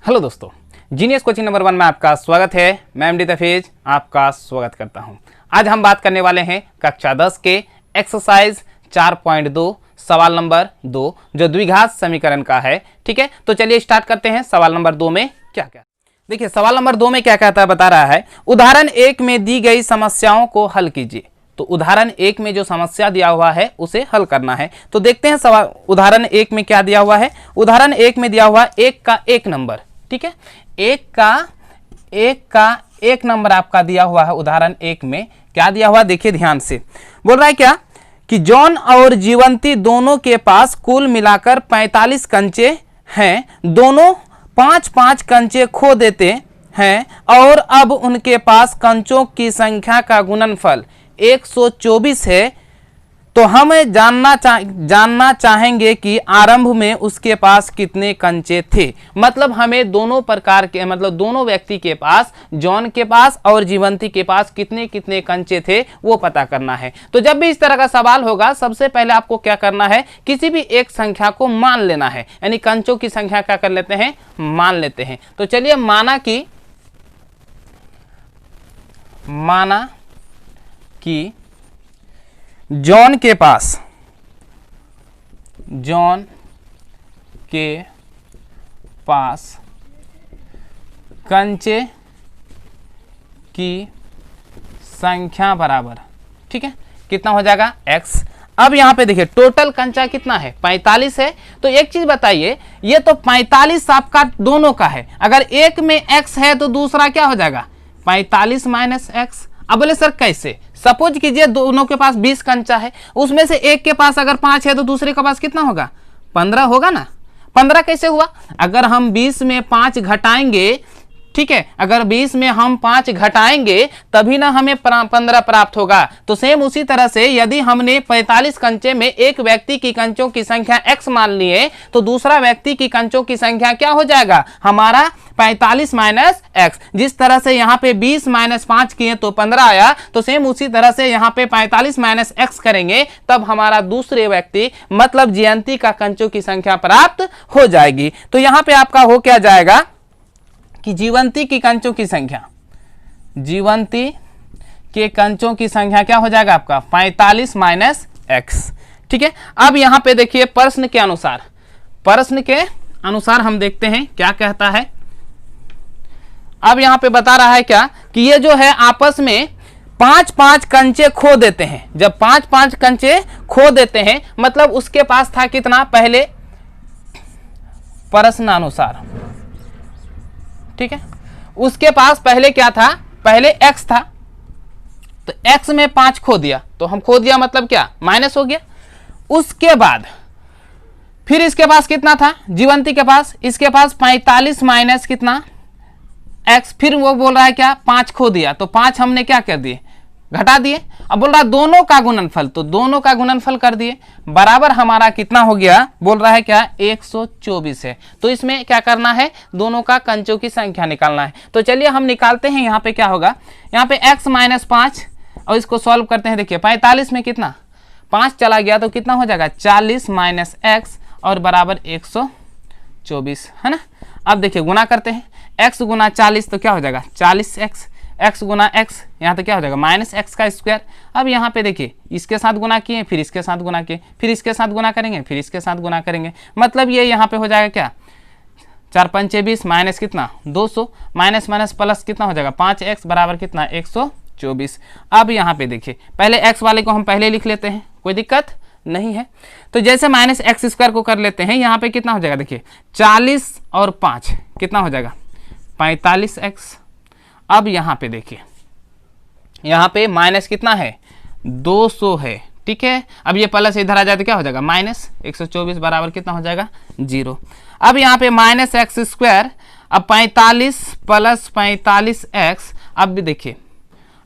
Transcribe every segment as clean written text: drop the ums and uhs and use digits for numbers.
Hello दोस्तों, genius coaching number 1 में आपका स्वागत है। मैं एमडी तफीज आपका स्वागत करता हूं। आज हम बात करने वाले हैं कक्षा 10 के एक्सरसाइज 4.2 सवाल नंबर 2 जो द्विघात समीकरण का है। ठीक है, तो चलिए स्टार्ट करते हैं। सवाल नंबर 2 में क्या क्या, देखिए सवाल नंबर 2 में क्या कहता है, बता रहा है उदाहरण 1 में दी गई समस्याओं को हल कीजिए। तो उदाहरण 1 में जो समस्या दिया हुआ है उसे हल करना है। तो देखते हैं सवाल उदाहरण 1 में क्या दिया हुआ है। उदाहरण 1 में दिया हुआ 1 का 1 नंबर। ठीक है, 1 का 1 नंबर आपका दिया हुआ है। उदाहरण 1 में क्या दिया हुआ, देखिए ध्यान से। बोल रहा है क्या कि जॉन और जीवंती दोनों के पास कुल मिलाकर 45 कंचे हैं। दोनों 5-5 कंचे खो देते हैं और अब उनके पास कंचों की संख्या का गुणनफल 124 है। तो हम जानना चाहेंगे कि आरंभ में उसके पास कितने कंचे थे। मतलब हमें दोनों प्रकार के, मतलब दोनों व्यक्ति के पास, जॉन के पास और जीवंती के पास कितने कितने कंचे थे वो पता करना है। तो जब भी इस तरह का सवाल होगा, सबसे पहले आपको क्या करना है, किसी भी एक संख्या को मान लेना है। यानी कंचों की संख्या क्या कर लेते हैं, मान लेते हैं। तो चलिए माना कि जॉन के पास कंचे की संख्या बराबर, ठीक है, कितना हो जाएगा x। अब यहां पे देखिए टोटल कंचा कितना है, 45 है। तो एक चीज बताइए, ये तो 45 आपका दोनों का है। अगर एक में x है तो दूसरा क्या हो जाएगा, 45 माइनस x। अब बोले सर कैसे, सपोज कीजिए दोनों के पास 20 कंचा है, उसमें से एक के पास अगर 5 है तो दूसरे के पास कितना होगा, 15 होगा ना। 15 कैसे हुआ, अगर हम 20 में 5 घटाएंगे, ठीक है, अगर 20 में हम 5 घटाएंगे तभी ना हमें 15 प्राप्त होगा। तो सेम उसी तरह से यदि हमने 45 कंचे में एक व्यक्ति की कंचों की संख्या x मान लिए तो दूसरा व्यक्ति की कंचों की संख्या क्या हो जाएगा, हमारा 45 माइनस x। जिस तरह से यहाँ पे 20 माइनस 5 किए तो 15 आया, तो सेम उसी तरह से यहाँ पे 45 माइनस x करेंगे तब हमारा दूसरे व्यक्ति मतलब जयंती का कंचों की संख्या प्राप्त हो जाएगी। तो यहाँ पे आपका हो क्या जाएगा कि जीवंती की कंचों की संख्या, जीवंती के कंचों की संख्या क्या हो जाएगा आपका 45 माइनस x। ठीक है, अब यहां पे देखिए प्रश्न के अनुसार हम देखते हैं क्या कहता है। अब यहां पे बता रहा है क्या कि ये जो है आपस में 5-5 कंचे खो देते हैं। जब 5-5 कंचे खो देते हैं मतलब उसके पास था कितना, पहले प्रश्नानुसार, ठीक है, उसके पास पहले क्या था, पहले x था। तो x में 5 खो दिया, तो हम खो दिया मतलब क्या, माइनस हो गया। उसके बाद फिर इसके पास कितना था, जीवंती के पास, इसके पास 45 माइनस कितना x। फिर वो बोल रहा है क्या, 5 खो दिया, तो 5 हमने क्या कर दिए, घटा दिए। अब बोल रहा दोनों का गुणनफल, तो दोनों का गुणनफल कर दिए, बराबर हमारा कितना हो गया, बोल रहा है क्या 124 है। तो इसमें क्या करना है, दोनों का कंचों की संख्या निकालना है। तो चलिए हम निकालते हैं। यहाँ पे क्या होगा, यहाँ पे x माइनस 5 और इसको सॉल्व करते हैं। देखिए 45 में कितना 5 चला गया तो कितना हो जाएगा 40 माइनस x और बराबर 124 है ना। अब देखिए गुना करते हैं, x गुना 40 तो क्या हो जाएगा 40x, x गुना x यहाँ तो क्या हो जाएगा माइनस x का स्क्वायर। अब यहाँ पे देखिए इसके साथ गुना किए, फिर इसके साथ गुना किए, फिर इसके साथ गुना करेंगे, फिर इसके साथ गुना करेंगे। मतलब ये यहाँ पे हो जाएगा क्या 4 पंचे 20 माइनस कितना 200, माइनस माइनस प्लस कितना हो जाएगा 5x बराबर कितना 124। अब यहाँ पे देखिए पहले x वाले को हम पहले लिख लेते हैं, कोई दिक्कत नहीं है। तो जैसे माइनस एक्स स्क्वायर को कर लेते हैं, यहाँ पे कितना हो जाएगा, देखिए 40 और 5 कितना हो जाएगा 45x। अब यहाँ पे देखिए, यहाँ पे माइनस कितना है 200 है, ठीक है। अब ये प्लस इधर आ जाए तो क्या हो जाएगा माइनस 124 बराबर कितना हो जाएगा 0। अब यहाँ पे माइनस एक्स स्क्वायर, अब 45 प्लस 45x। अब भी देखिए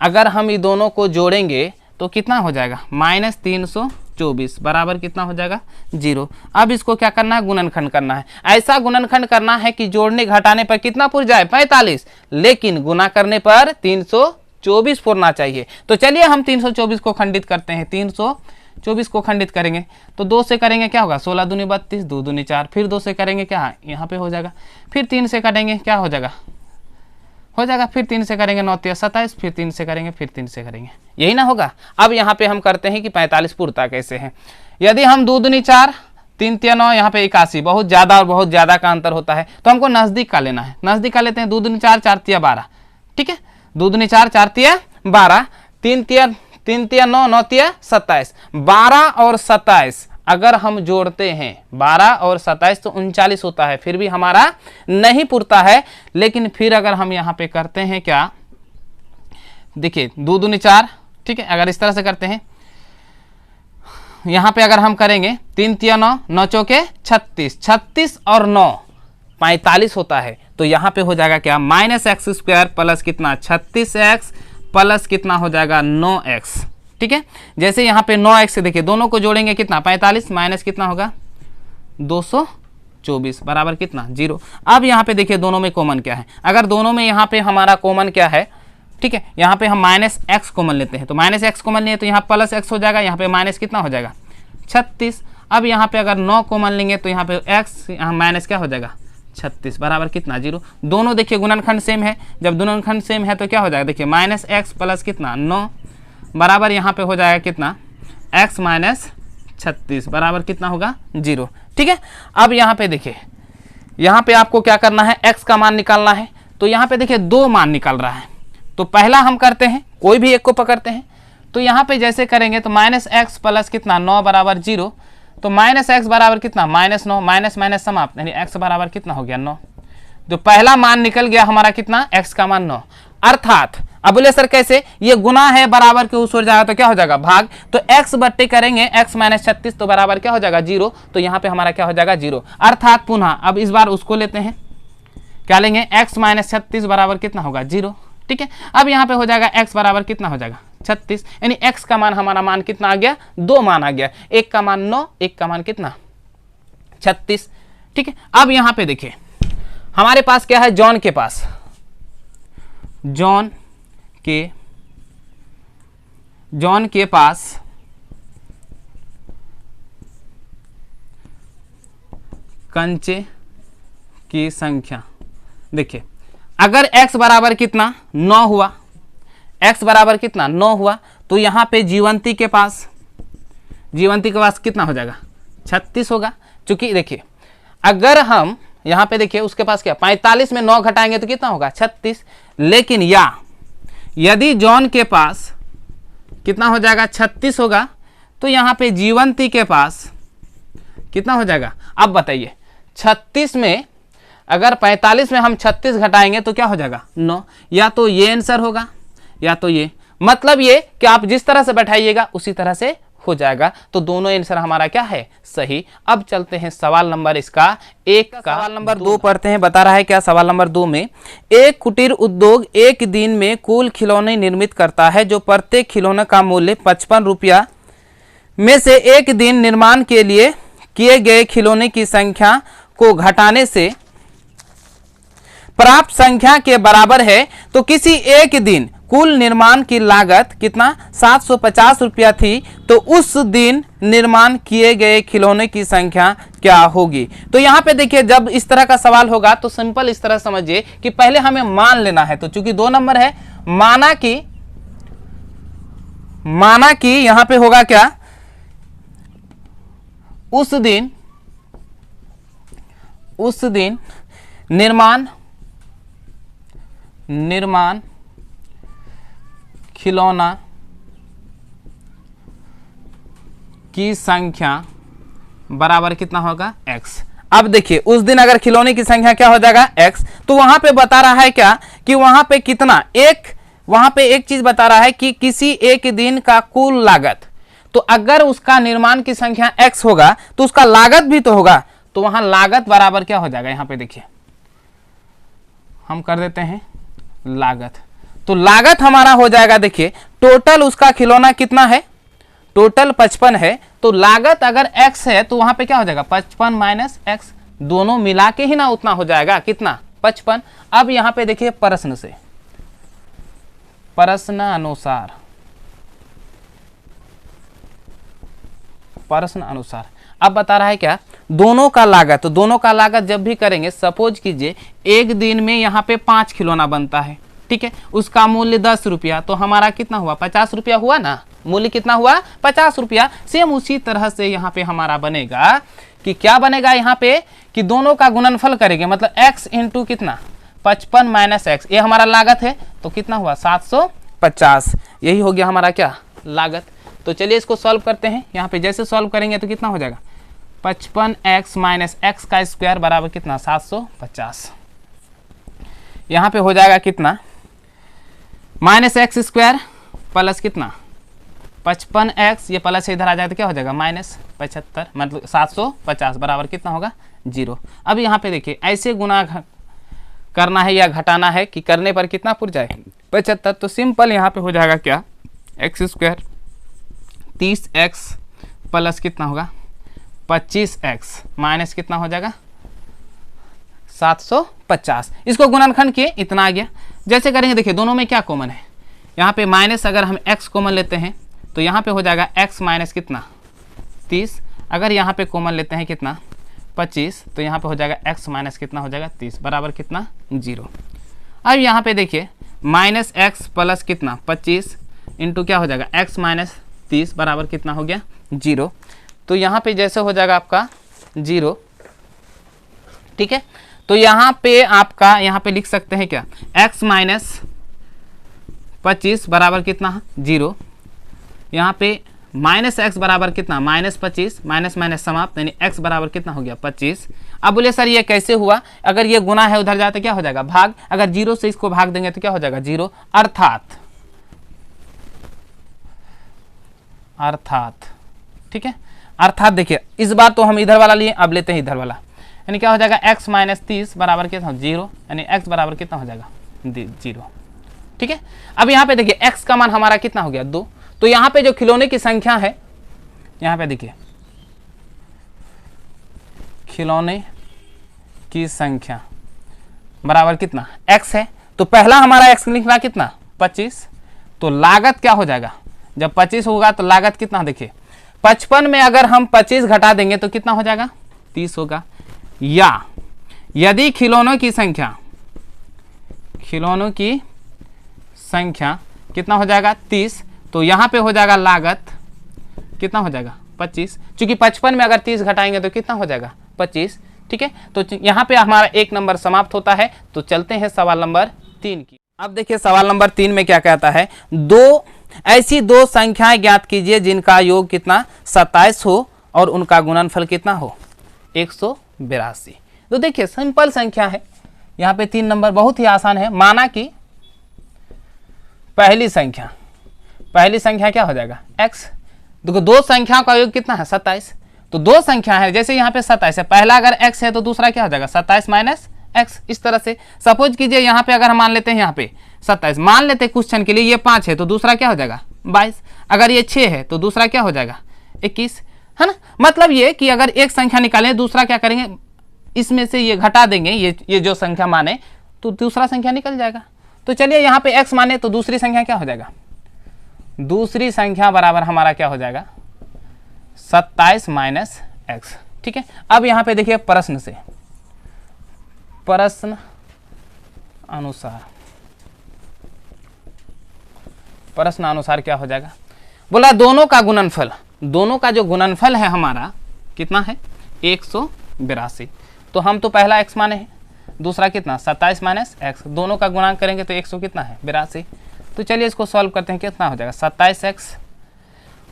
अगर हम ये दोनों को जोड़ेंगे तो कितना हो जाएगा माइनस 324 बराबर कितना हो जाएगा 0। अब इसको क्या करना है, गुणनखंड करना है। ऐसा गुणनखंड करना है कि जोड़ने घटाने पर कितना पुर जाए 45, लेकिन गुना करने पर 324 पुरना चाहिए। तो चलिए हम 324 को खंडित करते हैं। 24 को खंडित करेंगे तो 2 से करेंगे क्या होगा, 16 दूनी 32, 2 दूनी 4, फिर 2 से करेंगे क्या, यहाँ पे हो जाएगा, फिर 3 से करेंगे क्या हो जाएगा, फिर 3 से करेंगे 9 3 27, फिर 3 से करेंगे, फिर 3 से करेंगे, यही ना होगा। अब यहाँ पे हम करते हैं कि 45 पूर्ता कैसे है। यदि हम 2 दूनी 4, 3 3 9, यहाँ पे 81, बहुत ज़्यादा और बहुत ज़्यादा का अंतर होता है तो हमको नज़दीक का लेना है। नज़दीक का लेते हैं, 2 दूनी 4, 4 3 12, ठीक है, 2 दूनी 4, 4 3 12, 3 3 9, 9 3 27, 12 और 27 अगर हम जोड़ते हैं 12 और 27 तो 39 होता है, फिर भी हमारा नहीं पुरता है। लेकिन फिर अगर हम यहाँ पे करते हैं क्या, देखिए 2 दूनी 4, ठीक है, अगर इस तरह से करते हैं, यहाँ पे अगर हम करेंगे 3 3 9, 9 चौके 36, 36 और 9 45 होता है। तो यहाँ पे हो जाएगा क्या, -x² प्लस कितना 36x प्लस कितना हो जाएगा 9x, ठीक है। जैसे यहाँ पे 9x से देखिए दोनों को जोड़ेंगे कितना 45 माइनस कितना होगा 224 बराबर कितना 0। अब यहाँ पे देखिए दोनों में कॉमन क्या है, अगर दोनों में यहाँ पे हमारा कॉमन क्या है, ठीक है, यहाँ पे हम -x कॉमन लेते हैं तो -x कॉमन लिए तो यहाँ +x हो जाएगा, यहाँ पे माइनस कितना हो जाएगा 36। अब यहाँ पे अगर 9 कॉमन लेंगे तो यहाँ पे x, यहाँ माइनस क्या हो जाएगा 36 बराबर कितना 0। दोनों देखिए गुणनखंड सेम है, जब गुणनखंड सेम है तो क्या हो जाएगा, देखिए -x प्लस कितना 9 बराबर यहाँ पे हो जाएगा कितना x माइनस 36 बराबर कितना होगा 0, ठीक है। अब यहाँ पे देखिए, यहाँ पे आपको क्या करना है, x का मान निकालना है। तो यहाँ पे देखिए 2 मान निकल रहा है, तो पहला हम करते हैं, कोई भी एक को पकड़ते हैं। तो यहाँ पे जैसे करेंगे तो -x प्लस कितना 9 बराबर 0, तो -x बराबर कितना -9, माइनस माइनस समाप्त, यानी x बराबर कितना हो गया 9। जो पहला मान निकल गया हमारा कितना, x का मान 9। अर्थात अब बोले सर कैसे, ये गुना है बराबर के उस ओर जाएगा तो क्या हो जाएगा भाग, तो x बट्टे करेंगे x माइनस 36 तो बराबर क्या हो जाएगा 0, तो यहाँ पे हमारा क्या हो जाएगा 0। अर्थात पुनः अब इस बार उसको लेते हैं, क्या लेंगे x माइनस 36 बराबर कितना होगा 0, ठीक है। अब यहाँ पे हो जाएगा x बराबर कितना हो जाएगा 36, यानी x का मान हमारा मान कितना आ गया, 2 मान आ गया, एक का मान 9, एक का मान कितना 36, ठीक है। अब यहाँ पे देखिए हमारे पास क्या है, जॉन के पास, जॉन के पास कंचे की संख्या, देखिए अगर x बराबर कितना 9 हुआ, x बराबर कितना 9 हुआ, तो यहाँ पे जीवंती के पास कितना हो जाएगा 36 होगा। चूंकि देखिए अगर हम यहाँ पे देखिए उसके पास क्या 45 में 9 घटाएंगे तो कितना होगा 36, लेकिन यदि जॉन के पास कितना हो जाएगा 36 होगा तो यहाँ पे जीवंती के पास कितना हो जाएगा। अब बताइए 36 में अगर 45 में हम 36 घटाएंगे तो क्या हो जाएगा 9, या तो ये आंसर होगा या तो ये, मतलब ये कि आप जिस तरह से बैठाइएगा उसी तरह से हो जाएगा। तो दोनों आंसर हमारा क्या है सही। अब चलते हैं सवाल नंबर इसका एक का, सवाल नंबर 2 पढ़ते हैं। बता रहा है क्या, सवाल नंबर 2 में एक कुटीर उद्योग एक दिन में कुल खिलौने निर्मित करता है जो प्रत्येक खिलौने का मूल्य 55 रुपया में से एक दिन निर्माण के लिए किए गए खिलौने की संख्या को घटाने से प्राप्त संख्या के बराबर है। तो किसी एक दिन कुल निर्माण की लागत कितना 750 रुपया थी, तो उस दिन निर्माण किए गए खिलौने की संख्या क्या होगी। तो यहाँ पे देखिए जब इस तरह का सवाल होगा तो सिंपल इस तरह समझिए कि पहले हमें मान लेना है। तो चूंकि 2 नंबर है, माना कि यहां पे होगा क्या, उस दिन निर्माण खिलौना की संख्या बराबर कितना होगा x। अब देखिए उस दिन अगर खिलौने की संख्या क्या हो जाएगा x, तो वहां पे बता रहा है क्या कि वहां पे कितना वहां पे एक चीज बता रहा है कि किसी एक दिन का कुल लागत। तो अगर उसका निर्माण की संख्या x होगा तो उसका लागत भी तो होगा, तो वहां लागत बराबर क्या हो जाएगा। यहां पे देखिए हम कर देते हैं लागत, तो लागत हमारा हो जाएगा, देखिए टोटल उसका खिलौना कितना है, टोटल 55 है, तो लागत अगर x है तो वहां पे क्या हो जाएगा 55 माइनस x, दोनों मिला के ही ना उतना हो जाएगा कितना 55। अब यहां पे देखिए प्रश्न अनुसार प्रश्न अनुसार। अब बता रहा है क्या, दोनों का लागत। तो दोनों का लागत जब भी करेंगे, सपोज कीजिए एक दिन में यहाँ पे 5 खिलौना बनता है, ठीक है, उसका मूल्य 10 रुपया, तो हमारा कितना हुआ, 50 रुपया हुआ ना, मूल्य कितना हुआ, 50 रुपया। सेम उसी तरह से यहाँ पे हमारा बनेगा कि क्या बनेगा यहाँ पे कि दोनों का गुणनफल करेंगे, मतलब x इंटू कितना 55 माइनस एक्स, ये हमारा लागत है, तो कितना हुआ 750। यही हो गया हमारा क्या, लागत। तो चलिए इसको सॉल्व करते हैं। यहाँ पे जैसे सॉल्व करेंगे तो कितना हो जाएगा, 55x माइनस एक्स का स्क्वायर बराबर कितना 750। यहाँ पे हो जाएगा कितना, माइनस एक्स स्क्वायर प्लस कितना 55x, ये प्लस इधर आ जाए तो क्या हो जाएगा माइनस 75, मतलब 750 बराबर कितना होगा 0। अब यहाँ पे देखिए ऐसे गुना करना है या घटाना है कि करने पर कितना पुर जाए 75, तो सिंपल यहाँ पे हो जाएगा क्या, एक्स स्क्वायर 30x प्लस कितना होगा 25x माइनस कितना हो जाएगा 750। इसको गुणनखंड किए, इतना आ गया। जैसे करेंगे देखिए दोनों में क्या कॉमन है, यहाँ पे माइनस अगर हम x कॉमन लेते हैं तो यहाँ पे हो जाएगा x माइनस कितना 30, अगर यहाँ पे कॉमन लेते हैं कितना 25, तो यहाँ पे हो जाएगा x माइनस कितना हो जाएगा 30 बराबर कितना 0। अब यहाँ पे देखिए माइनस एक्स प्लस कितना 25 इंटू क्या हो जाएगा x माइनस 30 बराबर कितना हो गया 0। तो यहाँ पे जैसे हो जाएगा आपका 0, ठीक है। तो यहाँ पे आपका यहाँ पे लिख सकते हैं क्या, x माइनस 25 बराबर कितना 0, यहाँ पे माइनस एक्स बराबर कितना माइनस 25, माइनस माइनस समाप्त, यानी x बराबर कितना हो गया 25। अब बोले सर ये कैसे हुआ, अगर ये गुना है उधर जाए तो क्या हो जाएगा भाग, अगर 0 से इसको भाग देंगे तो क्या हो जाएगा 0, अर्थात ठीक है। अर्थात देखिए इस बार तो हम इधर वाला लिए, अब लेते हैं इधर वाला, यानी क्या हो जाएगा x माइनस 30 बराबर कितना 0, यानी x बराबर कितना हो जाएगा 0, ठीक है। अब यहाँ पे देखिए x का मान हमारा कितना हो गया 2, तो यहाँ पे जो खिलौने की संख्या है, यहाँ पे देखिए खिलौने की संख्या बराबर कितना x है, तो पहला हमारा x निकला कितना 25, तो लागत क्या हो जाएगा, जब 25 होगा तो लागत कितना, देखिए 55 में अगर हम 25 घटा देंगे तो कितना हो जाएगा 30 होगा। या यदि खिलौनों की संख्या कितना हो जाएगा 30, तो यहाँ पे हो जाएगा लागत कितना हो जाएगा 25, चूंकि 55 में अगर 30 घटाएंगे तो कितना हो जाएगा 25, ठीक है। तो यहाँ पे हमारा एक नंबर समाप्त होता है। तो चलते हैं सवाल नंबर 3 की। अब देखिए सवाल नंबर 3 में क्या कहता है, ऐसी दो संख्याएं ज्ञात कीजिए जिनका योग कितना 27 हो और उनका गुणनफल कितना हो 182। तो देखिए सिंपल संख्या है, यहाँ पे 3 नंबर बहुत ही आसान है। माना कि पहली संख्या क्या हो जाएगा x, देखो दो संख्याओं का योग कितना है 27, तो दो संख्या है, जैसे यहाँ पे 27 है, पहला अगर x है तो दूसरा क्या हो जाएगा 27 माइनस x। इस तरह से सपोज कीजिए यहाँ पे अगर हम मान लेते हैं यहाँ पे 27, मान लेते हैं कुछ क्षण के लिए, ये 5 है तो दूसरा क्या हो जाएगा 22, अगर ये 6 है तो दूसरा क्या हो जाएगा 21, है ना। मतलब ये कि अगर एक संख्या निकालें दूसरा क्या करेंगे, इसमें से ये घटा देंगे, ये जो संख्या माने तो दूसरा संख्या निकल जाएगा। तो चलिए यहाँ पे x माने तो दूसरी संख्या क्या हो जाएगा, दूसरी संख्या बराबर हमारा क्या हो जाएगा 27 माइनस एक्स, ठीक है। अब यहाँ पे देखिए प्रश्न अनुसार क्या हो जाएगा, बोला दोनों का जो गुणनफल है हमारा कितना है 182। तो हम तो पहला x माने हैं, दूसरा कितना 27 माइनस एक्स, दोनों का गुणांक करेंगे तो 100 कितना है 82। तो चलिए इसको सॉल्व करते हैं, कितना हो जाएगा 27x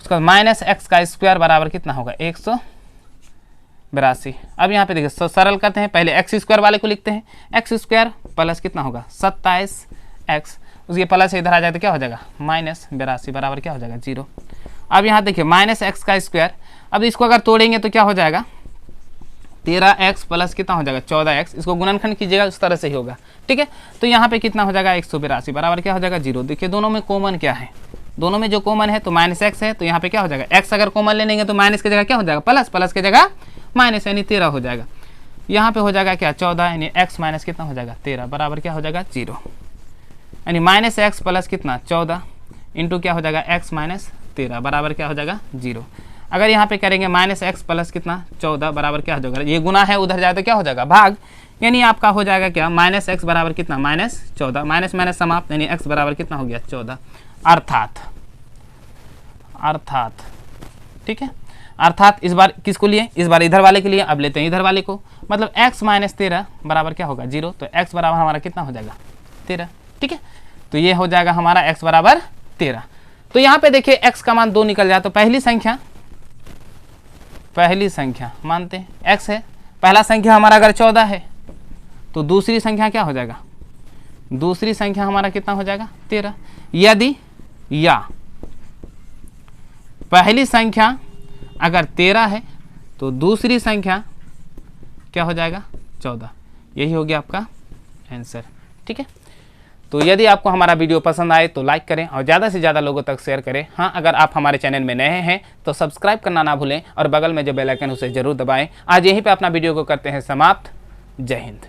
उसका माइनस एक्स का स्क्वायर बराबर कितना होगा 182। अब यहाँ पे देखिए सरल करते हैं, पहले एक्स स्क्वायर वाले को लिखते हैं, एक्स स्क्वायर प्लस कितना होगा 27x, उसके प्लस इधर आ जाए तो क्या हो जाएगा माइनस 82 बराबर क्या हो जाएगा 0। अब यहाँ देखिए माइनस एक्स का स्क्वायर, अब इसको अगर तोड़ेंगे तो क्या हो जाएगा 13x प्लस कितना हो जाएगा 14x, इसको गुणनखंड कीजिएगा उस तरह से ही होगा, ठीक है। तो यहाँ पे कितना हो जाएगा 182 बराबर क्या हो जाएगा 0। देखिए दोनों में कॉमन क्या है, दोनों में जो कॉमन है तो माइनस एक्स है, तो यहाँ पे क्या हो जाएगा x अगर कॉमन ले लेंगे तो माइनस की जगह क्या हो जाएगा प्लस, प्लस की जगह माइनस, यानी 13 हो जाएगा। यहाँ पे हो जाएगा क्या 14, यानी x माइनस कितना हो जाएगा 13 बराबर क्या हो जाएगा 0, यानी माइनस एक्स प्लस कितना 14 इंटू क्या हो जाएगा x माइनस 13 बराबर क्या हो जाएगा 0। अगर यहाँ पे करेंगे माइनस एक्स प्लस कितना 14 बराबर क्या हो जाएगा, ये गुना है उधर जाए तो क्या हो जाएगा भाग, यानी आपका हो जाएगा क्या माइनस एक्स बराबर कितना -14, माइनस माइनस समाप्त, यानी एक्स बराबर कितना हो गया 14। अर्थात ठीक है, अर्थात इस बार किसको लिए, इस बार इधर वाले के लिए, अब लेते हैं इधर वाले को, मतलब x माइनस 13 बराबर क्या होगा 0, तो x बराबर हमारा कितना हो जाएगा 13। ठीक है, तो ये हो जाएगा हमारा x बराबर 13। तो यहाँ पे देखिए x का मान 2 निकल जाए तो पहली संख्या मानते हैं x है, पहला संख्या हमारा अगर 14 है तो दूसरी संख्या क्या हो जाएगा, दूसरी संख्या हमारा कितना हो जाएगा 13। यदि या पहली संख्या अगर 13 है तो दूसरी संख्या क्या हो जाएगा 14, यही हो गया आपका आंसर। ठीक है, तो यदि आपको हमारा वीडियो पसंद आए तो लाइक करें और ज़्यादा से ज़्यादा लोगों तक शेयर करें। हाँ, अगर आप हमारे चैनल में नए हैं तो सब्सक्राइब करना ना भूलें और बगल में जो बेल आइकन उसे जरूर दबाएं। आज यहीं पे अपना वीडियो को करते हैं समाप्त। जय हिंद।